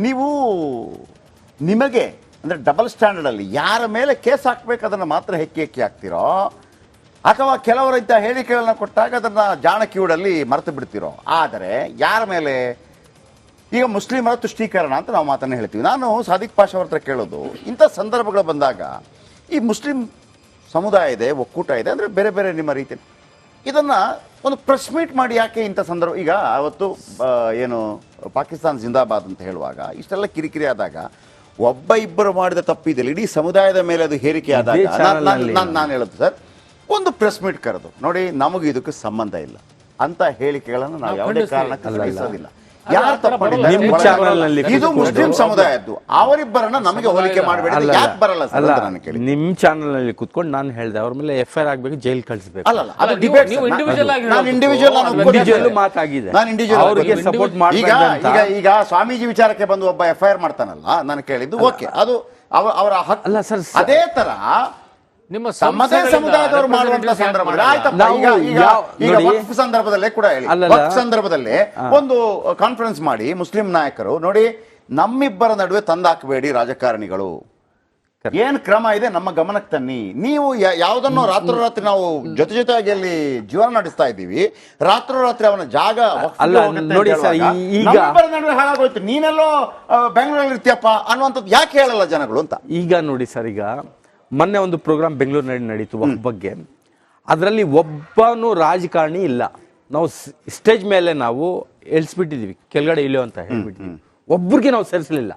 ನೀವು ನಿಮಗೆ ಅಂದರೆ ಡಬಲ್ ಸ್ಟ್ಯಾಂಡರ್ಡಲ್ಲಿ ಯಾರ ಮೇಲೆ ಕೇಸ್ ಹಾಕಬೇಕು ಅದನ್ನು ಮಾತ್ರ ಹೆಕ್ಕಿ ಹಾಕ್ತಿರೋ ಅಥವಾ ಕೆಲವರಿಂದ ಹೇಳಿಕೆಗಳನ್ನ ಕೊಟ್ಟಾಗ ಅದನ್ನು ಜಾಣಕಿಯೂಡಲ್ಲಿ ಮರೆತು ಬಿಡ್ತಿರೋ. ಆದರೆ ಯಾರ ಮೇಲೆ, ಈಗ ಮುಸ್ಲಿಮರ ತುಷ್ಟೀಕರಣ ಅಂತ ನಾವು ಮಾತನ್ನು ಹೇಳ್ತೀವಿ. ನಾನು ಸಾದಿಕ್ ಪಾಷಾ ಅವ್ರ ಹತ್ರ ಕೇಳೋದು, ಇಂಥ ಸಂದರ್ಭಗಳು ಬಂದಾಗ ಈ ಮುಸ್ಲಿಂ ಸಮುದಾಯ ಇದೆ, ಒಕ್ಕೂಟ ಇದೆ, ಅಂದರೆ ಬೇರೆ ಬೇರೆ ನಿಮ್ಮ ರೀತಿ, ಇದನ್ನು ಒಂದು ಪ್ರೆಸ್ ಮೀಟ್ ಮಾಡಿ ಯಾಕೆ ಇಂಥ ಸಂದರ್ಭ, ಈಗ ಅವತ್ತು ಏನು ಪಾಕಿಸ್ತಾನ ಜಿಂದಾಬಾದ್ ಅಂತ ಹೇಳುವಾಗ ಇಷ್ಟೆಲ್ಲ ಕಿರಿಕಿರಿ ಆದಾಗ ಒಬ್ಬ ಇಬ್ಬರು ಮಾಡಿದ ತಪ್ಪಿದೆ, ಇಡೀ ಸಮುದಾಯದ ಮೇಲೆ ಅದು ಹೇರಿಕೆ ಆದಾಗ ನಾನು ಹೇಳೋದು ಸರ್, ಒಂದು ಪ್ರೆಸ್ ಮೀಟ್ ಕರೆದು ನೋಡಿ ನಮಗೆ ಇದಕ್ಕೆ ಸಂಬಂಧ ಇಲ್ಲ ಅಂತ ಹೇಳಿಕೆಗಳನ್ನು ನಾವು ಯಾವುದೇ ಕಾರಣಕ್ಕೆ ಸಹಿಸೋದಿಲ್ಲ. ಯಾರು ತಪ್ಪಿದ್ದಾರೆ, ಇದು ಮುಸ್ಲಿಂ ಸಮುದಾಯದ್ದು, ಅವರಿಬ್ಬರನ್ನ ನಮಗೆ ಹೋಲಿಕೆ ಮಾಡಬೇಡಿ. ಯಾಕೆ ಬರಲ್ಲ ಸರ್ ನಾನು ಕೇಳಿ, ನಿಮ್ ಚಾನಲ್ ನಲ್ಲಿ ಕುತ್ಕೊಂಡು ನಾನು ಹೇಳಿದೆ ಅವ್ರ ಮೇಲೆ FIR ಆಗ್ಬೇಕು, ಜೈಲ್ ಕಳಿಸಬೇಕು. ಅದು ಡಿಬೇಟ್. ನಾನು ಇಂಡಿವಿಜುವಲ್ ಮಾತಾಗಿದೆ, ಅವರಿಗೆ ಸಪೋರ್ಟ್ ಮಾಡಿ. ಈಗ ಸ್ವಾಮೀಜಿ ವಿಚಾರಕ್ಕೆ ಬಂದು ಒಬ್ಬ FIR ಮಾಡ್ತಾನಲ್ಲ, ನಾನು ಕೇಳಿದ್ದು ಓಕೆ, ಅದು ಅವರ ಹಕ್ಕು ಅಲ್ಲ ಸರ್. ಅದೇ ತರ ನಿಮ್ಮ ತಮ್ಮದೇ ಸಮುದಾಯದವರು ಮಾಡುವಂತ ಸಂದರ್ಭದಲ್ಲೇ ಕೂಡ ಹೇಳಿ, ಸಂದರ್ಭದಲ್ಲಿ ಒಂದು ಕಾನ್ಫರೆನ್ಸ್ ಮಾಡಿ ಮುಸ್ಲಿಂ ನಾಯಕರು ನೋಡಿ ನಮ್ಮಿಬ್ಬರ ನಡುವೆ ತಂದಾಕಬೇಡಿ ರಾಜಕಾರಣಿಗಳು, ಏನ್ ಕ್ರಮ ಇದೆ ನಮ್ಮ ಗಮನಕ್ಕೆ ತನ್ನಿ. ನೀವು ಯಾವುದನ್ನು ರಾತ್ರೋರಾತ್ರಿ ನಾವು ಜೊತೆಯಾಗಿ ಅಲ್ಲಿ ಜೀವನ ನಡೆಸ್ತಾ ಇದ್ದೀವಿ, ರಾತ್ರೋರಾತ್ರಿ ಅವನ ಜಾಗ ನಡುವೆ ಹಾಳಾಗೋಯ್ತು, ನೀನೆಲ್ಲೋ ಬೆಂಗಳೂರಲ್ಲಿ ಇರ್ತೀಯಪ್ಪ ಅನ್ನುವಂಥದ್ದು ಯಾಕೆ ಹೇಳಲ್ಲ ಜನಗಳು ಅಂತ. ಈಗ ನೋಡಿ ಸರ್, ಈಗ ಮೊನ್ನೆ ಒಂದು ಪ್ರೋಗ್ರಾಮ್ ಬೆಂಗಳೂರಿನಲ್ಲಿ ನಡೀತು ವಕ್ಫ್ ಬಗ್ಗೆ, ಅದರಲ್ಲಿ ಒಬ್ಬನು ರಾಜಕಾರಣಿ ಇಲ್ಲ. ನಾವು ಸ್ಟೇಜ್ ಮೇಲೆ ನಾವು ಎಳ್ಸ್ಬಿಟ್ಟಿದೀವಿ, ಕೆಳಗಡೆ ಇಲ್ಲೋ ಅಂತ ಹೇಳ್ಬಿಟ್ಟಿದ್ವಿ, ಒಬ್ರಿಗೆ ನಾವು ಸೇರಿಸಲಿಲ್ಲ.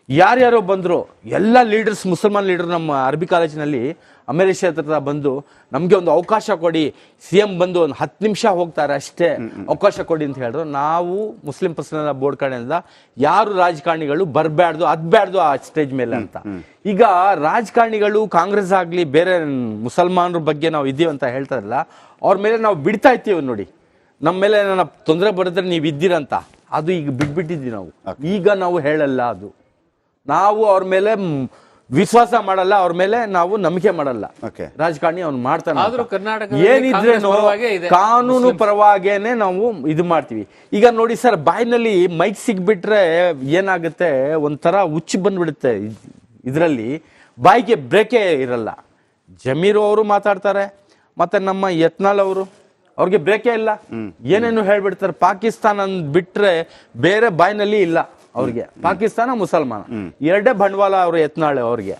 ಯಾರ್ಯಾರೋ ಬಂದ್ರು, ಎಲ್ಲ ಲೀಡರ್ಸ್, ಮುಸಲ್ಮಾನ್ ಲೀಡರ್ ನಮ್ಮ ಅರಬಿ ಕಾಲೇಜಿನಲ್ಲಿ ಅಮೇರಿಷ ಹತ್ರ ಬಂದು ನಮ್ಗೆ ಒಂದು ಅವಕಾಶ ಕೊಡಿ, CM ಬಂದು ಒಂದು 10 ನಿಮಿಷ ಹೋಗ್ತಾರೆ ಅಷ್ಟೇ, ಅವಕಾಶ ಕೊಡಿ ಅಂತ ಹೇಳಿದ್ರು. ನಾವು ಮುಸ್ಲಿಂ ಪರ್ಸನಲ್ ಬೋರ್ಡ್ ಕಡೆಯಿಂದ ಯಾರು ರಾಜಕಾರಣಿಗಳು ಬರಬಾರ್ದು, ಅದ್ಬ್ಯಾಡ್ದು ಆ ಸ್ಟೇಜ್ ಮೇಲೆ ಅಂತ. ಈಗ ರಾಜಕಾರಣಿಗಳು ಕಾಂಗ್ರೆಸ್ ಆಗ್ಲಿ ಬೇರೆ ಮುಸಲ್ಮಾನರ ಬಗ್ಗೆ ನಾವು ಇದೀವಿ ಅಂತ ಹೇಳ್ತಾರಲ್ಲ, ಅವ್ರ ಮೇಲೆ ನಾವು ಬಿಡ್ತಾ ಇರ್ತೀವಿ ನೋಡಿ, ನಮ್ಮ ಮೇಲೆ ನನ್ನ ತೊಂದರೆ ಬರೆದ್ರೆ ನೀವು ಇದ್ದೀರಂತ, ಅದು ಈಗ ಬಿಟ್ಬಿಟ್ಟಿದ್ವಿ ನಾವು. ಈಗ ನಾವು ಹೇಳಲ್ಲ, ಅದು ನಾವು ಅವ್ರ ಮೇಲೆ ವಿಶ್ವಾಸ ಮಾಡಲ್ಲ, ಅವ್ರ ಮೇಲೆ ನಾವು ನಂಬಿಕೆ ಮಾಡಲ್ಲ. ರಾಜಕಾರಣಿ ಅವ್ನು ಮಾಡ್ತಾನೆ, ಏನಿದ್ರೇನು ಕಾನೂನು ಪರವಾಗೇನೆ ನಾವು ಇದು ಮಾಡ್ತೀವಿ. ಈಗ ನೋಡಿ ಸರ್, ಬಾಯಿನಲ್ಲಿ ಮೈಕ್ ಸಿಗ್ಬಿಟ್ರೆ ಏನಾಗುತ್ತೆ, ಒಂಥರ ಹುಚ್ಚು ಬಂದ್ಬಿಡುತ್ತೆ. ಇದರಲ್ಲಿ ಬಾಯಿಗೆ ಬ್ರೇಕೇ ಇರಲ್ಲ. ಜಮೀರು ಅವರು ಮಾತಾಡ್ತಾರೆ, ಮತ್ತೆ ನಮ್ಮ ಯತ್ನಾಳ್ ಅವರು, ಅವ್ರಿಗೆ ಬ್ರೇಕೇ ಇಲ್ಲ, ಏನೇನು ಹೇಳ್ಬಿಡ್ತಾರೆ. ಪಾಕಿಸ್ತಾನ ಬಿಟ್ರೆ ಬೇರೆ ಬಾಯಿನಲ್ಲಿ ಇಲ್ಲ ಅವ್ರಿಗೆ, ಪಾಕಿಸ್ತಾನ ಮುಸಲ್ಮಾನ ಎರಡೇ ಬಂಡವಾಳ ಅವರು ಯತ್ನಾಳ್ ಅವ್ರಿಗೆ.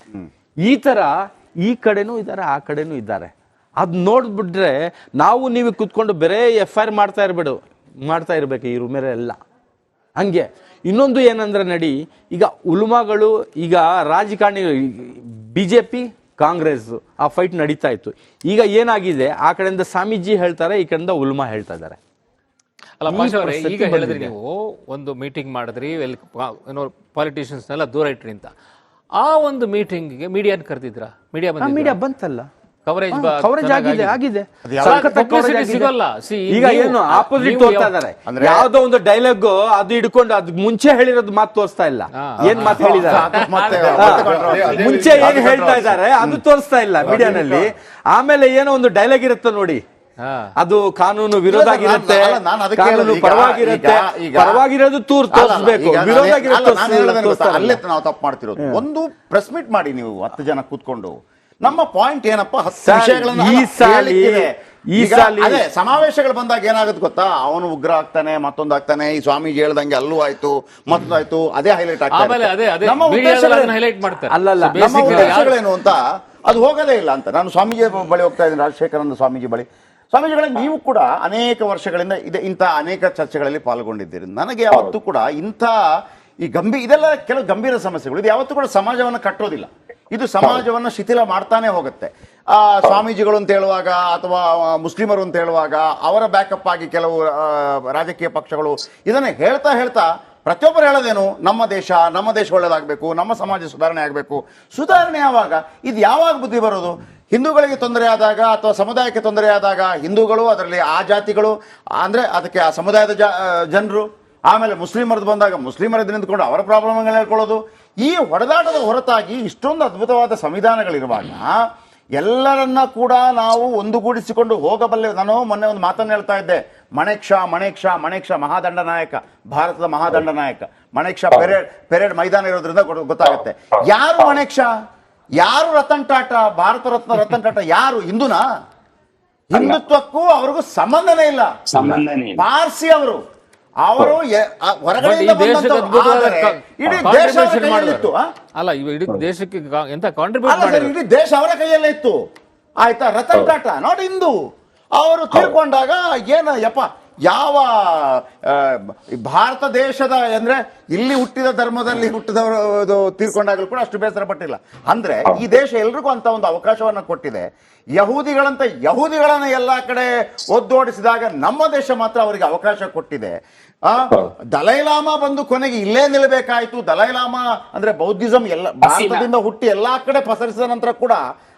ಈ ತರ ಈ ಕಡೆನೂ ಇದ್ದಾರೆ, ಆ ಕಡೆನೂ ಇದ್ದಾರೆ. ಅದ್ ನೋಡ್ಬಿಟ್ರೆ ನಾವು ನೀವು ಕುತ್ಕೊಂಡು ಬೇರೆ FIR ಮಾಡ್ತಾ ಇರ್ಬೇಕು ಈ ರೂಮೇರೆ ಎಲ್ಲ ಹಂಗೆ. ಇನ್ನೊಂದು ಏನಂದ್ರೆ ನಡಿ, ಈಗ ಉಲ್ಮಾಗಳು, ಈಗ ರಾಜಕಾರಣಿ BJP ಕಾಂಗ್ರೆಸ್ ಆ ಫೈಟ್ ನಡೀತಾ ಇತ್ತು. ಈಗ ಏನಾಗಿದೆ, ಆ ಕಡೆಯಿಂದ ಸ್ವಾಮೀಜಿ ಹೇಳ್ತಾರೆ, ಈ ಕಡೆಯಿಂದ ಉಲ್ಮಾ ಹೇಳ್ತಾ ಇದ್ದಾರೆ. ಅಲ್ಲ ಪಾಷಾ ಅವರೇ, ಈಗ ಹೇಳಿದ್ರಿ ನೀವು ಒಂದು ಮೀಟಿಂಗ್ ಮಾಡಿದ್ರಿ, ಏನೋ ಪಾಲಿಟಿಷಿಯನ್ಸ್ ನೆಲ್ಲ ದೂರ ಇಟ್ರಿ ಅಂತ. ಆ ಒಂದು ಮೀಟಿಂಗ್ಗೆ ಮೀಡಿಯಾ ಕರೆದಿದ್ರ? ಮೀಡಿಯಾ ಬಂತಲ್ಲ, ಕವರೇಜ್ ಆಗಿದೆ. ಸಿಗಲ್ಲ. ಈಗ ಏನು ಆಪೋಸಿಟ್ ತೋರ್ತಾ ಇದಾರೆ, ಯಾವ್ದೋ ಒಂದು ಡೈಲಾಗ್ ಅದು ಹಿಡ್ಕೊಂಡು ಅದ್ ಮುಂಚೆ ಹೇಳಿರೋದು ಮಾತು ತೋರಿಸ್ತಾ ಇಲ್ಲ. ಏನ್ ಮಾತು ಹೇಳಿದಾರೆ ಮುಂಚೆ ಏನ್ ಹೇಳ್ತಾ ಇದ್ದಾರೆ ಅದು ತೋರಿಸ್ತಾ ಇಲ್ಲ ಮೀಡಿಯಾನಲ್ಲಿ. ಆಮೇಲೆ ಏನೋ ಒಂದು ಡೈಲಾಗ್ ಇರುತ್ತೆ ನೋಡಿ, ಅದು ಕಾನೂನು ವಿರೋಧ ಆಗಿರುತ್ತೆ, ಕಾನೂನು ಪರವಾಗಿರುತ್ತೆ, ಪರವಾಗಿರೋದು ತೋರಿಸ್ಬೇಕು, ವಿರೋಧ ಅಲ್ಲೇ ನಾವು ತಪ್ಪು ಮಾಡ್ತಿರೋದು. ಒಂದು ಪ್ರೆಸ್ ಮೀಟ್ ಮಾಡಿ ನೀವು 10 ಜನ ಕೂತ್ಕೊಂಡು ನಮ್ಮ ಪಾಯಿಂಟ್ ಏನಪ್ಪ, 10 ವಿಷಯಗಳನ್ನ ಅದೇ ಸಮಾವೇಶಗಳು ಬಂದಾಗ ಏನಾಗುತ್ತೆ ಗೊತ್ತಾ, ಅವನು ಉಗ್ರ ಆಗ್ತಾನೆ, ಮತ್ತೊಂದು ಆಗ್ತಾನೆ, ಈ ಸ್ವಾಮೀಜಿ ಹೇಳ್ದಂಗೆ ಅಲ್ಲೂ ಆಯ್ತು ಮತ್ತೊಂದಾಯ್ತು, ಅದೇ ಹೈಲೈಟ್ ಆಗ್ತದೆ. ನಮ್ಮ ಉದ್ದೇಶಗಳೇನು ಅಂತ ಅದು ಹೋಗೋದೇ ಇಲ್ಲ ಅಂತ. ನಾನು ಸ್ವಾಮೀಜಿ ಬಳಿ ಹೋಗ್ತಾ ಇದ್ದೀನಿ, ರಾಜಶೇಖರಾನಂದ ಸ್ವಾಮೀಜಿ ಬಳಿ. ಸ್ವಾಮೀಜಿಗಳಲ್ಲಿ ನೀವು ಕೂಡ ಅನೇಕ ವರ್ಷಗಳಿಂದ ಇಂಥ ಅನೇಕ ಚರ್ಚೆಗಳಲ್ಲಿ ಪಾಲ್ಗೊಂಡಿದ್ದೀರಿ. ನನಗೆ ಯಾವತ್ತೂ ಕೂಡ ಇಂಥ ಇದೆಲ್ಲ ಕೆಲವು ಗಂಭೀರ ಸಮಸ್ಯೆಗಳು, ಇದು ಯಾವತ್ತೂ ಕೂಡ ಸಮಾಜವನ್ನು ಕಟ್ಟೋದಿಲ್ಲ, ಇದು ಸಮಾಜವನ್ನು ಶಿಥಿಲ ಮಾಡ್ತಾನೆ ಹೋಗುತ್ತೆ. ಸ್ವಾಮೀಜಿಗಳು ಅಂತ ಹೇಳುವಾಗ ಅಥವಾ ಮುಸ್ಲಿಮರು ಅಂತ ಹೇಳುವಾಗ ಅವರ ಬ್ಯಾಕಪ್ ಆಗಿ ಕೆಲವು ರಾಜಕೀಯ ಪಕ್ಷಗಳು ಇದನ್ನು ಹೇಳ್ತಾ ಪ್ರತಿಯೊಬ್ಬರು ಹೇಳೋದೇನು, ನಮ್ಮ ದೇಶ ಒಳ್ಳೇದಾಗಬೇಕು, ನಮ್ಮ ಸಮಾಜ ಸುಧಾರಣೆ ಆಗಬೇಕು. ಸುಧಾರಣೆ ಯಾವಾಗ, ಇದು ಯಾವಾಗ ಬುದ್ಧಿ ಬರೋದು? ಹಿಂದೂಗಳಿಗೆ ತೊಂದರೆ ಆದಾಗ ಅಥವಾ ಸಮುದಾಯಕ್ಕೆ ತೊಂದರೆ ಆದಾಗ ಹಿಂದೂಗಳು, ಅದರಲ್ಲಿ ಆ ಜಾತಿಗಳು ಅಂದರೆ ಅದಕ್ಕೆ ಆ ಸಮುದಾಯದ ಜನರು, ಆಮೇಲೆ ಮುಸ್ಲಿಮರದ್ದು ಬಂದಾಗ ಮುಸ್ಲಿಮರದ್ದು ನಿಂತ್ಕೊಂಡು ಅವರ ಪ್ರಾಬ್ಲಮ್ಗಳು ಹೇಳ್ಕೊಳ್ಳೋದು. ಈ ಹೊಡೆದಾಟದ ಹೊರತಾಗಿ ಇಷ್ಟೊಂದು ಅದ್ಭುತವಾದ ಸಂವಿಧಾನಗಳಿರುವಾಗ ಎಲ್ಲರನ್ನ ಕೂಡ ನಾವು ಒಂದುಗೂಡಿಸಿಕೊಂಡು ಹೋಗಬಲ್ಲೆ. ನಾನು ಮೊನ್ನೆ ಒಂದು ಮಾತನ್ನು ಹೇಳ್ತಾ ಇದ್ದೆ, ಮಣೇಕ್ಷ ಮಹಾದಂಡ ನಾಯಕ, ಭಾರತದ ಮಹಾದಂಡ ನಾಯಕ. ಮಣೇಕ್ಷ ಪೆರೇಡ್ ಮೈದಾನ ಇರೋದ್ರಿಂದ ಗೊತ್ತಾಗುತ್ತೆ. ಯಾರು ಮಣೇಕ್ಷ, ಯಾರು ರತನ್ ಟಾಟಾ, ಭಾರತ ರತ್ನ ರತನ್ ಟಾಟಾ ಯಾರು? ಹಿಂದೂನಾ? ಹಿಂದುತ್ವಕ್ಕೂ ಅವ್ರಿಗೂ ಸಂಬಂಧನೇ ಇಲ್ಲ. ಪಾರ್ಸಿ ಅವರು ಹೊರಗಡೆಯಿಂದ ಇಡೀ ದೇಶ ಅವರ ಕೈಯಲ್ಲಿತ್ತು. ಅಲ್ಲ, ಇಡೀ ದೇಶಕ್ಕೆ ಎಂತ ಕಾಂಟ್ರಿಬ್ಯೂಟ್ ಇಡೀ ದೇಶ ಅವರ ಕೈಯಲ್ಲೇ ಇತ್ತು. ಆಯ್ತಾ? ರತನ್ ಟಾಟಾ ನಾಟ್ ಹಿಂದೂ. ಅವರು ತೀರ್ಕೊಂಡಾಗ ಏನು ಯಪ್ಪ, ಯಾವ ಭಾರತ ದೇಶದ ಅಂದ್ರೆ ಇಲ್ಲಿ ಹುಟ್ಟಿದ ಧರ್ಮದಲ್ಲಿ ಹುಟ್ಟಿದವರು ತೀರ್ಕೊಂಡಾಗಲೂ ಕೂಡ ಅಷ್ಟು ಬೇಸರ ಪಟ್ಟಿಲ್ಲ. ಅಂದ್ರೆ ಈ ದೇಶ ಎಲ್ರಿಗೂ ಅಂತ ಒಂದು ಅವಕಾಶವನ್ನ ಕೊಟ್ಟಿದೆ. ಯಹೂದಿಗಳನ್ನ ಎಲ್ಲಾ ಕಡೆ ಒದ್ದೋಡಿಸಿದಾಗ ನಮ್ಮ ದೇಶ ಮಾತ್ರ ಅವರಿಗೆ ಅವಕಾಶ ಕೊಟ್ಟಿದೆ. ದಲೈಲಾಮಾ ಬಂದು ಕೊನೆಗೆ ಇಲ್ಲೇ ನಿಲ್ಲಬೇಕಾಯ್ತು. ದಲೈಲಾಮಾ ಅಂದ್ರೆ ಬೌದ್ಧಿಸಂ ಎಲ್ಲ ಭಾರತದಿಂದ ಹುಟ್ಟಿ ಎಲ್ಲಾ ಕಡೆ ಪಸರಿಸಿದ ನಂತರ ಕೂಡ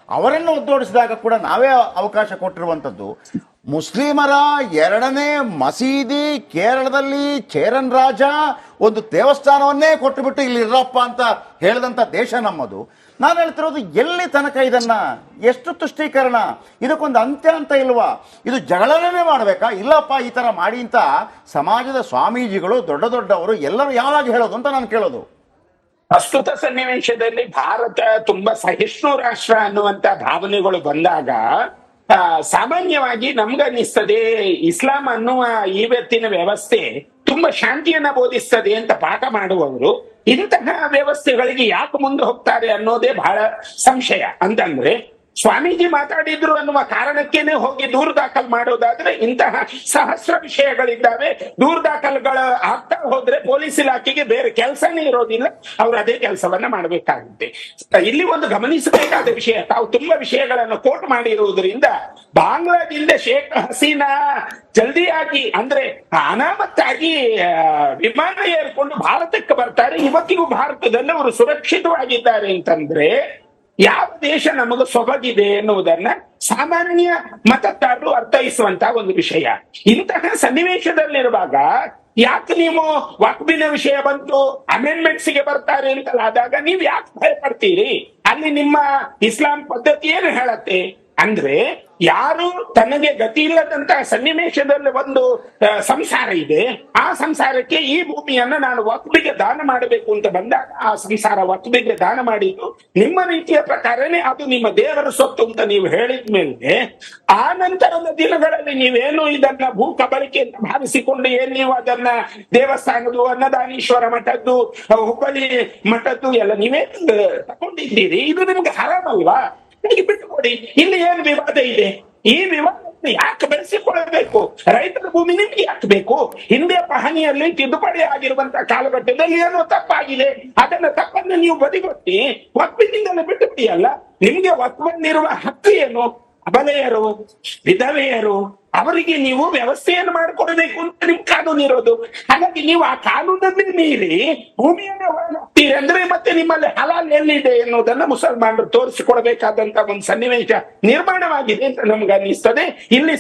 ಅವರನ್ನು ಒದ್ದೋಡಿಸಿದಾಗ ಕೂಡ ನಾವೇ ಅವಕಾಶ ಕೊಟ್ಟಿರುವಂಥದ್ದು. ಮುಸ್ಲಿಮರ 2ನೇ ಮಸೀದಿ ಕೇರಳದಲ್ಲಿ ಚೇರನ್ ರಾಜ ಒಂದು ದೇವಸ್ಥಾನವನ್ನೇ ಕೊಟ್ಟುಬಿಟ್ಟು ಇಲ್ಲಿ ಇರಪ್ಪ ಅಂತ ಹೇಳಿದಂಥ ದೇಶ ನಮ್ಮದು. ನಾನು ಹೇಳ್ತಿರೋದು ಎಲ್ಲಿ ತನಕ ಇದನ್ನ, ಎಷ್ಟು ತುಷ್ಟೀಕರಣ, ಇದಕ್ಕೊಂದು ಅಂತ್ಯ ಅಂತ ಇಲ್ವಾ? ಇದು ಜಗಳನೇ ಮಾಡಬೇಕಾ? ಇಲ್ಲಪ್ಪ ಈ ತರ ಮಾಡಿ ಅಂತ ಸಮಾಜದ ಸ್ವಾಮೀಜಿಗಳು ದೊಡ್ಡವರು ಎಲ್ಲರೂ ಯಾವಾಗ ಹೇಳೋದು ಅಂತ ನಾನು ಕೇಳೋದು. ಪ್ರಸ್ತುತ ಸನ್ನಿವೇಶದಲ್ಲಿ ಭಾರತ ತುಂಬಾ ಸಹಿಷ್ಣು ರಾಷ್ಟ್ರ ಅನ್ನುವಂತ ಭಾವನೆಗಳು ಬಂದಾಗ ಸಾಮಾನ್ಯವಾಗಿ ನಮ್ಗನ್ನಿಸ್ತದೆ ಇಸ್ಲಾಂ ಅನ್ನುವ ಇವತ್ತಿನ ವ್ಯವಸ್ಥೆ ತುಂಬಾ ಶಾಂತಿಯನ್ನ ಬೋಧಿಸ್ತದೆ ಅಂತ ಪಾಠ ಮಾಡುವವರು ಇಂತಹ ವ್ಯವಸ್ಥೆಗಳಿಗೆ ಯಾಕೆ ಮುಂದೆ ಹೋಗ್ತಾರೆ ಅನ್ನೋದೇ ಬಹಳ ಸಂಶಯ. ಅಂತಂದ್ರೆ ಸ್ವಾಮೀಜಿ ಮಾತಾಡಿದ್ರು ಅನ್ನುವ ಕಾರಣಕ್ಕೇನೆ ಹೋಗಿ ದೂರು ದಾಖಲು ಮಾಡೋದಾದ್ರೆ ಇಂತಹ ಸಹಸ್ರ ವಿಷಯಗಳಿದ್ದಾವೆ. ದೂರು ದಾಖಲುಗಳು ಆಗ್ತಾ ಹೋದ್ರೆ ಪೊಲೀಸ್ ಇಲಾಖೆಗೆ ಬೇರೆ ಕೆಲಸನೇ ಇರೋದಿಲ್ಲ, ಅವ್ರು ಅದೇ ಕೆಲಸವನ್ನ ಮಾಡಬೇಕಾಗುತ್ತೆ. ಇಲ್ಲಿ ಒಂದು ಗಮನಿಸಬೇಕಾದ ವಿಷಯ, ತಾವು ತುಂಬಾ ವಿಷಯಗಳನ್ನು ಕೋಟ್ ಮಾಡಿರುವುದರಿಂದ ಬಾಂಗ್ಲಾದಿಂದ ಶೇಖ್ ಹಸೀನಾ ಜಲ್ದಿಯಾಗಿ ಅಂದ್ರೆ ಅನಾಮತ್ತಾಗಿ ವಿಮಾನ ಏರ್ಕೊಂಡು ಭಾರತಕ್ಕೆ ಬರ್ತಾರೆ. ಇವತ್ತಿಗೂ ಭಾರತದಲ್ಲಿ ಅವರು ಸುರಕ್ಷಿತವಾಗಿದ್ದಾರೆ ಅಂತಂದ್ರೆ ಯಾವ ದೇಶ ನಮಗೆ ಸೊಬಗಿದೆ ಎನ್ನುವುದನ್ನ ಸಾಮಾನ್ಯ ಮತದಾರರು ಅರ್ಥೈಸುವಂತ ಒಂದು ವಿಷಯ. ಇಂತಹ ಸನ್ನಿವೇಶದಲ್ಲಿರುವಾಗ ಯಾಕೆ ನೀವು ವಕ್ಫಿನ ವಿಷಯ ಬಂತು, ಅಮೆಂಡ್ಮೆಂಟ್ಸ್ ಗೆ ಬರ್ತಾರೆ ಅಂತಲಾದಾಗ ನೀವು ಯಾಕೆ ಭಯ ಪಡ್ತೀರಿ? ಅಲ್ಲಿ ನಿಮ್ಮ ಇಸ್ಲಾಂ ಪದ್ಧತಿ ಏನು ಹೇಳತ್ತೆ ಅಂದ್ರೆ ಯಾರು ತನಗೆ ಗತಿ ಇಲ್ಲದಂತಹ ಸನ್ನಿವೇಶದಲ್ಲಿ ಒಂದು ಸಂಸಾರ ಇದೆ, ಆ ಸಂಸಾರಕ್ಕೆ ಈ ಭೂಮಿಯನ್ನ ನಾನು ವಕ್ಫಿಗೆ ದಾನ ಮಾಡಬೇಕು ಅಂತ ಬಂದಾಗ ಆ ಸಂಸಾರ ವಕ್ಫಿಗೆ ದಾನ ಮಾಡಿದ್ದು ನಿಮ್ಮ ರೀತಿಯ ಪ್ರಕಾರನೇ ಅದು ನಿಮ್ಮ ದೇವರ ಸೊತ್ತು ಅಂತ ನೀವು ಹೇಳಿದ ಮೇಲೆ ಆ ನಂತರದ ದಿನಗಳಲ್ಲಿ ನೀವೇನು ಇದನ್ನ ಭೂ ಕಬಳಿಕೆ ಅಂತ ಭಾವಿಸಿಕೊಂಡು ಏನ್ ನೀವು ಅದನ್ನ ದೇವಸ್ಥಾನದ್ದು, ಅನ್ನದಾನೀಶ್ವರ ಮಠದ್ದು, ಹುಬ್ಬಳ್ಳಿ ಮಠದ್ದು ಎಲ್ಲ ನೀವೇ ತಗೊಂಡಿದ್ದೀರಿ. ಇದು ನಿಮ್ಗೆ ಹರಾಮಲ್ವಾ? ಬಿಟ್ಟುಕೊಡಿ. ಇಲ್ಲಿ ಏನು ವಿವಾದ ಇದೆ? ಈ ವಿವಾದ ಯಾಕೆ ಬೆಳೆಸಿಕೊಳ್ಳಬೇಕು? ರೈತರ ಭೂಮಿ ನಿಮ್ಗೆ ಯಾಕೆ ಬೇಕು? ಹಿಂದೆ ಪಹಣಿಯಲ್ಲಿ ತಿದ್ದುಪಡಿ ಆಗಿರುವಂತಹ ಕಾಲಘಟ್ಟದಲ್ಲಿ ಏನೋ ತಪ್ಪಾಗಿದೆ, ಅದನ್ನ ತಪ್ಪನ್ನು ನೀವು ಬದಿಗೊತ್ತಿ ವಕ್ಫಿನಿಂದಲೇ ಬಿಟ್ಟು ಬಿಡಿಯಲ್ಲ. ನಿಮ್ಗೆ ವಕ್ಫಿನಲ್ಲಿರುವ ಹಕ್ಕು ಏನು? ಅಬಲೆಯರು, ವಿಧವೆಯರು, ಅವರಿಗೆ ನೀವು ವ್ಯವಸ್ಥೆಯನ್ನು ಮಾಡಿಕೊಡಬೇಕು ಅಂತ ನಿಮ್ ಕಾನೂನು ಇರೋದು. ಹಾಗಾಗಿ ನೀವು ಆ ಕಾನೂನನ್ನೇ ಮೀರಿ ಭೂಮಿಯನ್ನೇ ಹೋಗ್ತೀರಿ ಅಂದ್ರೆ ಮತ್ತೆ ನಿಮ್ಮಲ್ಲಿ ಹಲಾಲ್ ಎಲ್ಲಿದೆ ಎನ್ನುವುದನ್ನ ಮುಸಲ್ಮಾನರು ತೋರಿಸಿಕೊಡಬೇಕಾದಂತ ಒಂದು ಸನ್ನಿವೇಶ ನಿರ್ಮಾಣವಾಗಿದೆ ಅಂತ ನಮ್ಗೆ ಅನ್ನಿಸ್ತದೆ. ಇಲ್ಲಿ